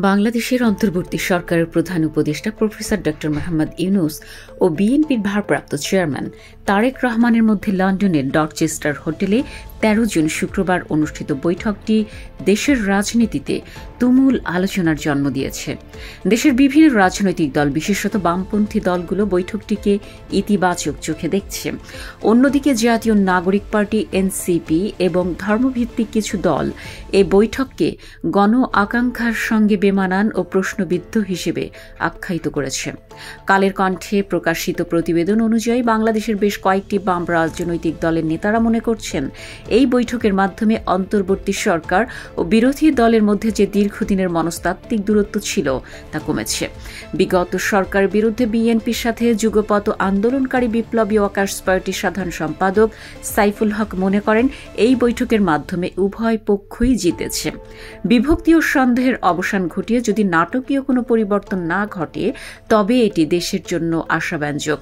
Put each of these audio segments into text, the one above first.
বাংলাদেশের অন্তর্বর্তী সরকারের প্রধান উপদেষ্টা প্রফেসর ড মোহাম্মদ ইউনূস ও বিএনপির ভারপ্রাপ্ত চেয়ারম্যান তারেক রহমানের মধ্যে লন্ডনের ডরচেস্টার হোটেলে ১৩ জুন শুক্রবার অনুষ্ঠিত বৈঠকটি দেশের রাজনীতিতে তুমুল আলোচনার জন্ম দিয়েছে। দেশের বিভিন্ন রাজনৈতিক দল, বিশেষত বামপন্থী দলগুলো বৈঠকটিকে ইতিবাচক চোখে দেখছে। অন্যদিকে জাতীয় নাগরিক পার্টি এনসিপি এবং ধর্মভিত্তিক কিছু দল এই বৈঠককে গণ আকাঙ্ক্ষার সঙ্গে বেমানান ও প্রশ্নবিদ্ধ হিসেবে আখ্যায়িত করেছে। কালের কণ্ঠে প্রকাশিত প্রতিবেদন অনুযায়ী বাংলাদেশের বেশ কয়েকটি বাম রাজনৈতিক দলের নেতারা মনে করছেন এই বৈঠকের মাধ্যমে অন্তর্বর্তী সরকার ও বিরোধী দলের মধ্যে যে দীর্ঘদিনের মনস্তাত্ত্বিক দূরত্ব ছিল তা কমেছে। বিগত সরকারের বিরুদ্ধে বিএনপির সাথে যুগপৎ আন্দোলনকারী বিপ্লবী ওয়ার্কার্স পার্টির সাধারণ সম্পাদক সাইফুল হক মনে করেন এই বৈঠকের মাধ্যমে উভয় পক্ষই জিতেছে। বিভক্তি ও সন্দেহের অবসান ঘটিয়ে যদি নাটকীয় কোনো পরিবর্তন না ঘটে তবে এটি দেশের জন্য আশাব্যঞ্জক।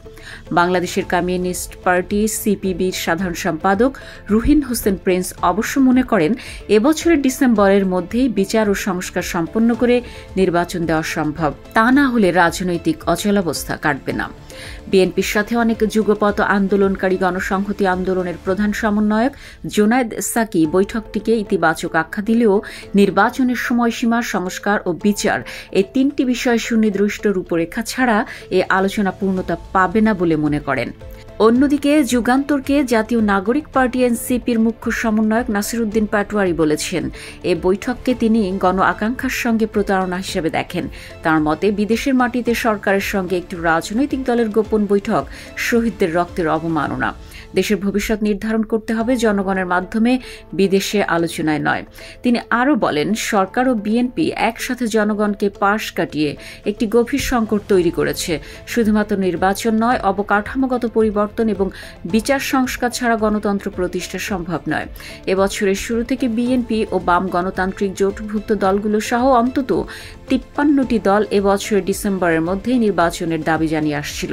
বাংলাদেশের কমিউনিস্ট পার্টি সিপিবির সাধারণ সম্পাদক রুহিন হোসেন প্রিন্স অবশ্য মনে করেন এবছরের ডিসেম্বরের মধ্যেই বিচার ও সংস্কার সম্পন্ন করে নির্বাচন দেওয়া সম্ভব, তা না হলে রাজনৈতিক অচলাবস্থা কাটবে না। বিএনপির সাথে অনেক যুগপৎ আন্দোলনকারী গণসংহতি আন্দোলনের প্রধান সমন্বয়ক জোনায়েদ সাকি বৈঠকটিকে ইতিবাচক আখ্যা দিলেও নির্বাচনের সময়সীমা, সংস্কার ও বিচার এই তিনটি বিষয় সুনির্দিষ্ট রূপরেখা ছাড়া এ আলোচনা পূর্ণতা পাবে না বলে মনে করেন। অন্যদিকে যুগান্তরকে জাতীয় নাগরিক পার্টি এনসিপির মুখ্য সমন্বয়ক নাসিরউদ্দিন পাটোয়ারি বলেছেন এ বৈঠককে তিনি গণ আকাঙ্ক্ষার সঙ্গে প্রতারণা হিসেবে দেখেন। তার মতে বিদেশের মাটিতে সরকারের সঙ্গে একটি রাজনৈতিক দলের গোপন বৈঠক শহীদদের রক্তের অবমাননা। দেশের ভবিষ্যৎ নির্ধারণ করতে হবে জনগণের মাধ্যমে, বিদেশে আলোচনায় নয়। তিনি আরও বলেন সরকার ও বিএনপি একসাথে জনগণকে পাশ কাটিয়ে একটি গভীর সংকট তৈরি করেছে। শুধুমাত্র নির্বাচন নয়, অবকাঠামোগত পরিবর্তন এবং বিচার সংস্কার ছাড়া গণতন্ত্র প্রতিষ্ঠা সম্ভব নয়। এবছরের শুরু থেকে বিএনপি ও বাম গণতান্ত্রিক জোটভুক্ত দলগুলো সহ অন্তত ৫৩টি দল এবছরের ডিসেম্বরের মধ্যে নির্বাচনের দাবি জানিয়ে আসছিল।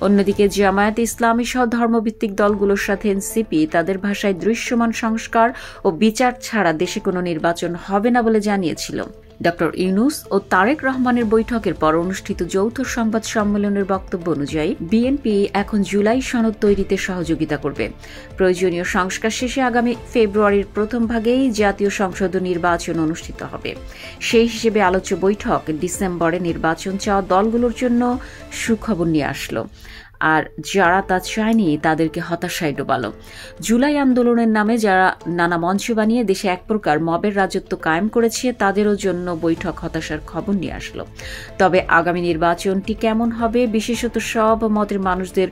অন্যদিকে জামায়াতে ইসলামী সহ ধর্মভিত্তিক দলগুলোর সাথে এনসিপি তাদের ভাষায় দৃশ্যমান সংস্কার ও বিচার ছাড়া দেশে কোনো নির্বাচন হবে না বলে জানিয়েছিল। ড ইউনূস ও তারেক রহমানের বৈঠকের পর অনুষ্ঠিত যৌথ সংবাদ সম্মেলনের বক্তব্য অনুযায়ী বিএনপি এখন জুলাই সনদ তৈরিতে সহযোগিতা করবে। প্রয়োজনীয় সংস্কার শেষে আগামী ফেব্রুয়ারির প্রথম ভাগেই জাতীয় সংসদ নির্বাচন অনুষ্ঠিত হবে। সেই হিসেবে আলোচ্য বৈঠক ডিসেম্বরে নির্বাচন চাওয়া দলগুলোর জন্য সুখবর নিয়ে আসলো, আর যারা তা চায়নি তাদেরকে হতাশায় ডোবালো। জুলাই আন্দোলনের নামে যারা নানা মঞ্চ বানিয়ে দেশে এক প্রকার মবের রাজত্ব কায়েম করেছে তাদেরও জন্য বৈঠক হতাশার খবর নিয়ে আসলো। তবে আগামী নির্বাচনটি কেমন হবে, বিশেষত সব মতের মানুষদের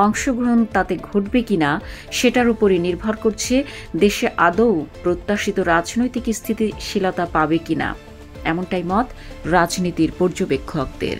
অংশগ্রহণ তাতে ঘটবে কিনা সেটার উপরই নির্ভর করছে দেশে আদৌ প্রত্যাশিত রাজনৈতিক স্থিতিশীলতা পাবে কিনা। এমনটাই মত রাজনীতির পর্যবেক্ষকদের।